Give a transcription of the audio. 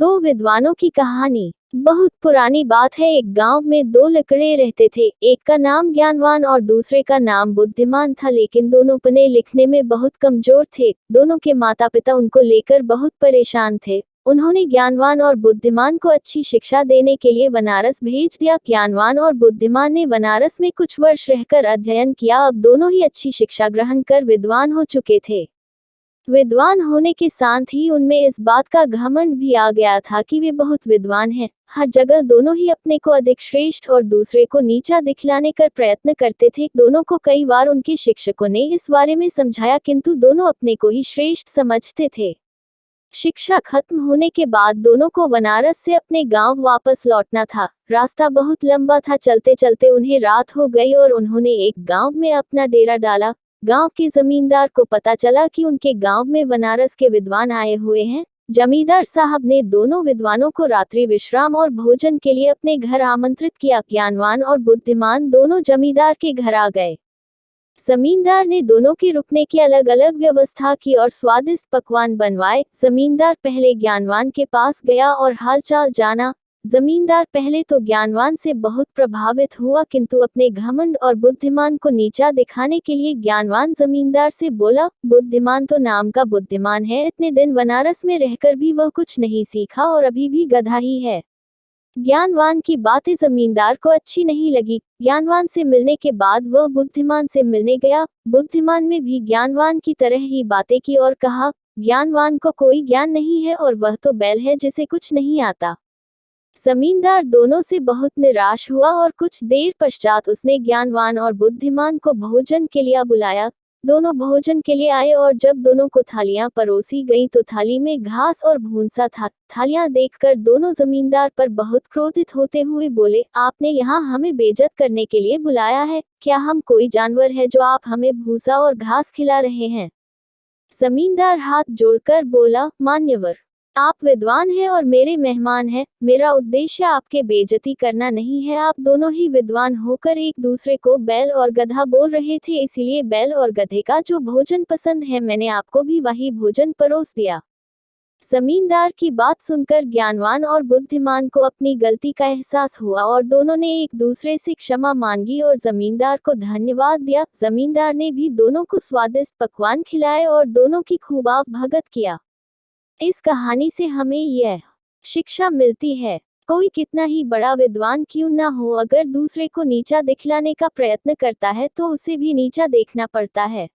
दो विद्वानों की कहानी। बहुत पुरानी बात है। एक गांव में दो लकड़े रहते थे। एक का नाम ज्ञानवान और दूसरे का नाम बुद्धिमान था, लेकिन दोनों पढ़ने लिखने में बहुत कमजोर थे। दोनों के माता पिता उनको लेकर बहुत परेशान थे। उन्होंने ज्ञानवान और बुद्धिमान को अच्छी शिक्षा देने के लिए बनारस भेज दिया। ज्ञानवान और बुद्धिमान ने बनारस में कुछ वर्ष रहकर अध्ययन किया। अब दोनों ही अच्छी शिक्षा ग्रहण कर विद्वान हो चुके थे। विद्वान होने के साथ ही उनमें इस बात का घमंड भी आ गया था कि वे बहुत विद्वान हैं। हर जगह दोनों ही अपने को अधिक श्रेष्ठ और दूसरे को नीचा दिखलाने का प्रयत्न करते थे। दोनों को कई बार उनके शिक्षकों ने इस बारे में समझाया, किंतु दोनों अपने को ही श्रेष्ठ समझते थे। शिक्षा खत्म होने के बाद दोनों को बनारस से अपने गांव वापस लौटना था। रास्ता बहुत लंबा था। चलते चलते उन्हें रात हो गई और उन्होंने एक गांव में अपना डेरा डाला। गांव के जमींदार को पता चला कि उनके गांव में बनारस के विद्वान आए हुए हैं। जमींदार साहब ने दोनों विद्वानों को रात्रि विश्राम और भोजन के लिए अपने घर आमंत्रित किया। ज्ञानवान और बुद्धिमान दोनों जमींदार के घर आ गए। जमींदार ने दोनों के रुकने की अलग अलग व्यवस्था की और स्वादिष्ट पकवान बनवाए। जमींदार पहले ज्ञानवान के पास गया और हालचाल जाना। जमींदार पहले तो ज्ञानवान से बहुत प्रभावित हुआ, किंतु अपने घमंड और बुद्धिमान को नीचा दिखाने के लिए ज्ञानवान जमींदार से बोला, बुद्धिमान तो नाम का बुद्धिमान है, इतने दिन बनारस में रहकर भी वह कुछ नहीं सीखा और अभी भी गधा ही है। ज्ञानवान की बातें जमींदार को अच्छी नहीं लगी। ज्ञानवान से मिलने के बाद वह बुद्धिमान से मिलने गया। बुद्धिमान में भी ज्ञानवान की तरह ही बातें की और कहा, ज्ञानवान को कोई ज्ञान नहीं है और वह तो बैल है जिसे कुछ नहीं आता। जमींदार दोनों से बहुत निराश हुआ और कुछ देर पश्चात उसने ज्ञानवान और बुद्धिमान को भोजन के लिए बुलाया। दोनों भोजन के लिए आए और जब दोनों को थालियां परोसी गईं तो थाली में घास और भूंसा था। थालियां देखकर दोनों जमींदार पर बहुत क्रोधित होते हुए बोले, आपने यहाँ हमें बेइज्जत करने के लिए बुलाया है? क्या हम कोई जानवर है जो आप हमें भूसा और घास खिला रहे हैं? जमींदार हाथ जोड़कर बोला, मान्यवर, आप विद्वान हैं और मेरे मेहमान हैं। मेरा उद्देश्य आपके बेइज्जती करना नहीं है। आप दोनों ही विद्वान होकर एक दूसरे को बैल और गधा बोल रहे थे, इसीलिए बैल और गधे का जो भोजन पसंद है मैंने आपको भी वही भोजन परोस दिया। जमींदार की बात सुनकर ज्ञानवान और बुद्धिमान को अपनी गलती का एहसास हुआ और दोनों ने एक दूसरे से क्षमा मांगी और जमींदार को धन्यवाद दिया। जमींदार ने भी दोनों को स्वादिष्ट पकवान खिलाए और दोनों की खूब भगत किया। इस कहानी से हमें यह शिक्षा मिलती है, कोई कितना ही बड़ा विद्वान क्यों ना हो, अगर दूसरे को नीचा दिखलाने का प्रयत्न करता है तो उसे भी नीचा देखना पड़ता है।